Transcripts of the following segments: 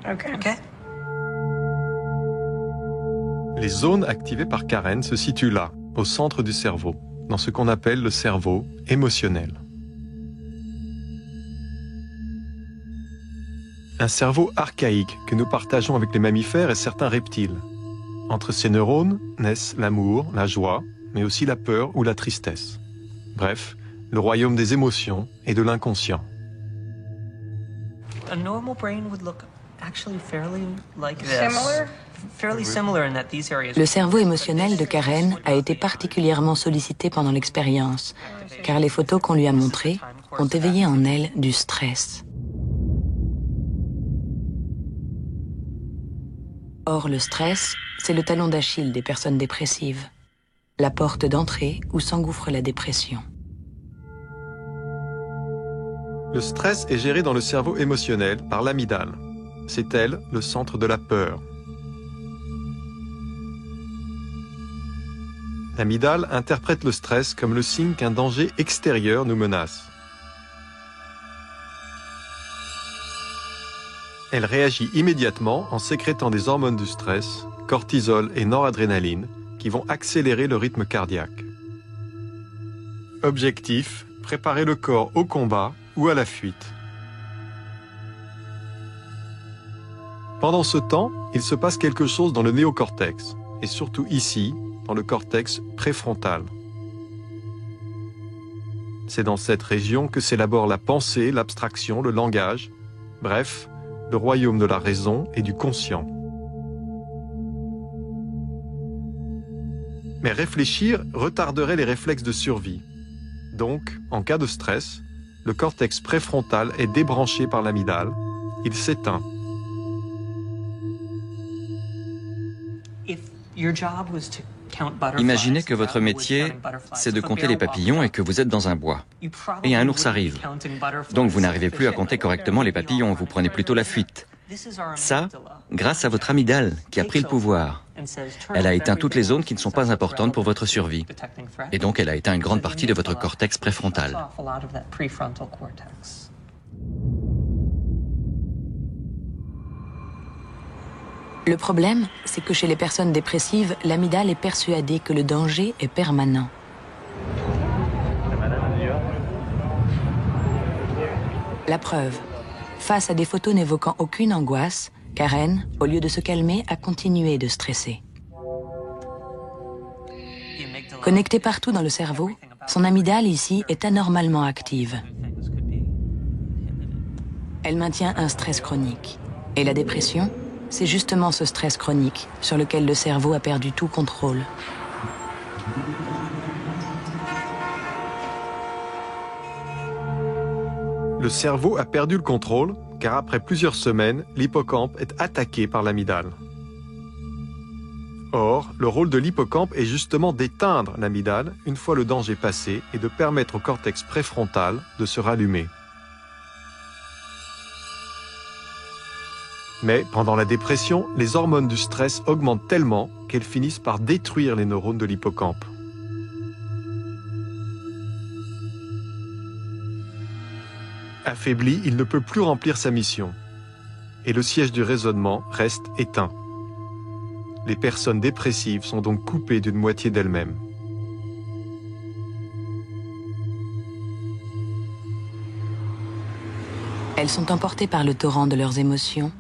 Okay. Les zones activées par Karen se situent là, au centre du cerveau, dans ce qu'on appelle le cerveau émotionnel. Un cerveau archaïque que nous partageons avec les mammifères et certains reptiles. Entre ces neurones naissent l'amour, la joie, mais aussi la peur ou la tristesse. Bref, le royaume des émotions et de l'inconscient. A normal brain would look actually fairly like this. Similar? Fairly similar in that these areas. Le cerveau émotionnel de Karen a été particulièrement sollicité pendant l'expérience, car les photos qu'on lui a montrées ont éveillé en elle du stress. Or, le stress, c'est le talon d'Achille des personnes dépressives, la porte d'entrée où s'engouffre la dépression. Le stress est géré dans le cerveau émotionnel par l'amygdale. C'est elle, le centre de la peur. L'amygdale interprète le stress comme le signe qu'un danger extérieur nous menace. Elle réagit immédiatement en sécrétant des hormones du stress, cortisol et noradrénaline, qui vont accélérer le rythme cardiaque. Objectif, préparer le corps au combat ou à la fuite. Pendant ce temps, il se passe quelque chose dans le néocortex, et surtout ici, dans le cortex préfrontal. C'est dans cette région que s'élabore la pensée, l'abstraction, le langage, bref, le royaume de la raison et du conscient. Mais réfléchir retarderait les réflexes de survie. Donc, en cas de stress, le cortex préfrontal est débranché par l'amygdale, il s'éteint. Imaginez que votre métier, c'est de compter les papillons et que vous êtes dans un bois. Et un ours arrive. Donc vous n'arrivez plus à compter correctement les papillons, vous prenez plutôt la fuite. Ça, grâce à votre amygdale qui a pris le pouvoir. Elle a éteint toutes les zones qui ne sont pas importantes pour votre survie. Et donc elle a éteint une grande partie de votre cortex préfrontal. Le problème, c'est que chez les personnes dépressives, l'amygdale est persuadée que le danger est permanent. La preuve, face à des photos n'évoquant aucune angoisse, Karen, au lieu de se calmer, a continué de stresser. Connectée partout dans le cerveau, son amygdale ici est anormalement active. Elle maintient un stress chronique. Et la dépression, c'est justement ce stress chronique sur lequel le cerveau a perdu tout contrôle. Le cerveau a perdu le contrôle, car après plusieurs semaines, l'hippocampe est attaqué par l'amygdale. Or, le rôle de l'hippocampe est justement d'éteindre l'amygdale une fois le danger passé et de permettre au cortex préfrontal de se rallumer. Mais pendant la dépression, les hormones du stress augmentent tellement qu'elles finissent par détruire les neurones de l'hippocampe. Affaibli, il ne peut plus remplir sa mission. Et le siège du raisonnement reste éteint. Les personnes dépressives sont donc coupées d'une moitié d'elles-mêmes. Elles sont emportées par le torrent de leurs émotions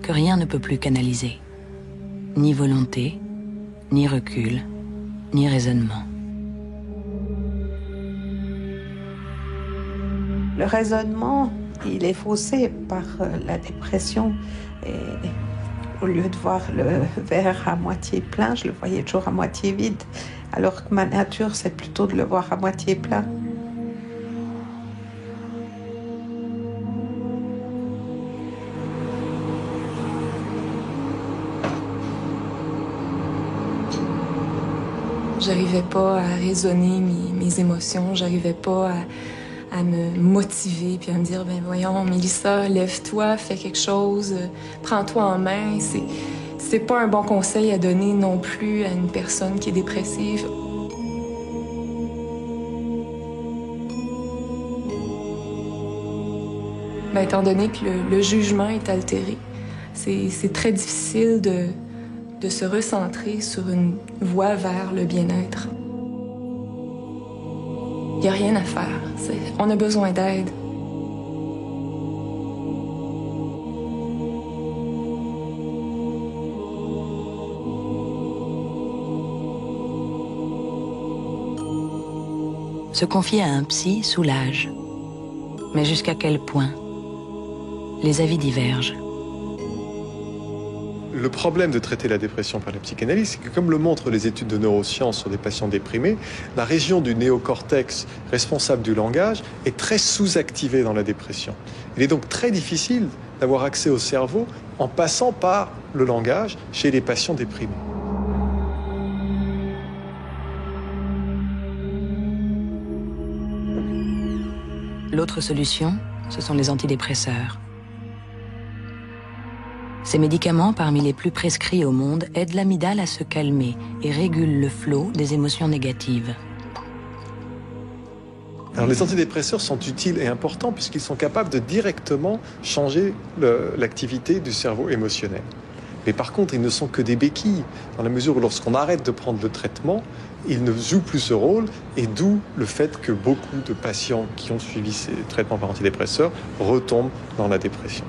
que rien ne peut plus canaliser. Ni volonté, ni recul, ni raisonnement. Le raisonnement, il est faussé par la dépression. Et au lieu de voir le verre à moitié plein, je le voyais toujours à moitié vide. Alors que ma nature, c'est plutôt de le voir à moitié plein. J'arrivais pas à raisonner mes émotions, j'arrivais pas à me motiver puis à me dire ben voyons Mélissa, lève-toi, fais quelque chose, prends-toi en main. C'est pas un bon conseil à donner non plus à une personne qui est dépressive. Ben, étant donné que le jugement est altéré, c'est très difficile de se recentrer sur une voie vers le bien-être. Il n'y a rien à faire. On a besoin d'aide. Se confier à un psy soulage. Mais jusqu'à quel point? Les avis divergent. Le problème de traiter la dépression par la psychanalyse, c'est que comme le montrent les études de neurosciences sur des patients déprimés, la région du néocortex responsable du langage est très sous-activée dans la dépression. Il est donc très difficile d'avoir accès au cerveau en passant par le langage chez les patients déprimés. L'autre solution, ce sont les antidépresseurs. Ces médicaments, parmi les plus prescrits au monde, aident l'amygdale à se calmer et régulent le flot des émotions négatives. Alors, les antidépresseurs sont utiles et importants puisqu'ils sont capables de directement changer l'activité du cerveau émotionnel. Mais par contre, ils ne sont que des béquilles, dans la mesure où lorsqu'on arrête de prendre le traitement, ils ne jouent plus ce rôle, et d'où le fait que beaucoup de patients qui ont suivi ces traitements par antidépresseurs retombent dans la dépression.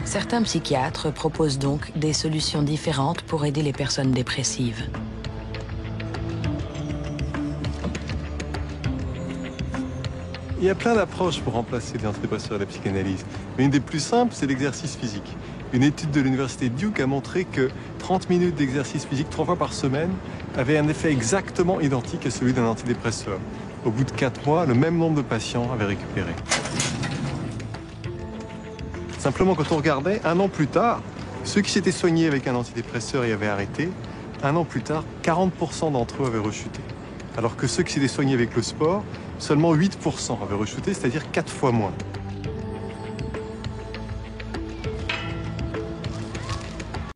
Certains psychiatres proposent donc des solutions différentes pour aider les personnes dépressives. Il y a plein d'approches pour remplacer les antidépresseurs et la psychanalyse. Mais une des plus simples, c'est l'exercice physique. Une étude de l'université de Duke a montré que 30 minutes d'exercice physique 3 fois par semaine avaient un effet exactement identique à celui d'un antidépresseur. Au bout de 4 mois, le même nombre de patients avaient récupéré. Simplement, quand on regardait, un an plus tard, ceux qui s'étaient soignés avec un antidépresseur et avaient arrêté, un an plus tard, 40% d'entre eux avaient rechuté. Alors que ceux qui s'étaient soignés avec le sport, seulement 8% avaient rechuté, c'est-à-dire 4 fois moins.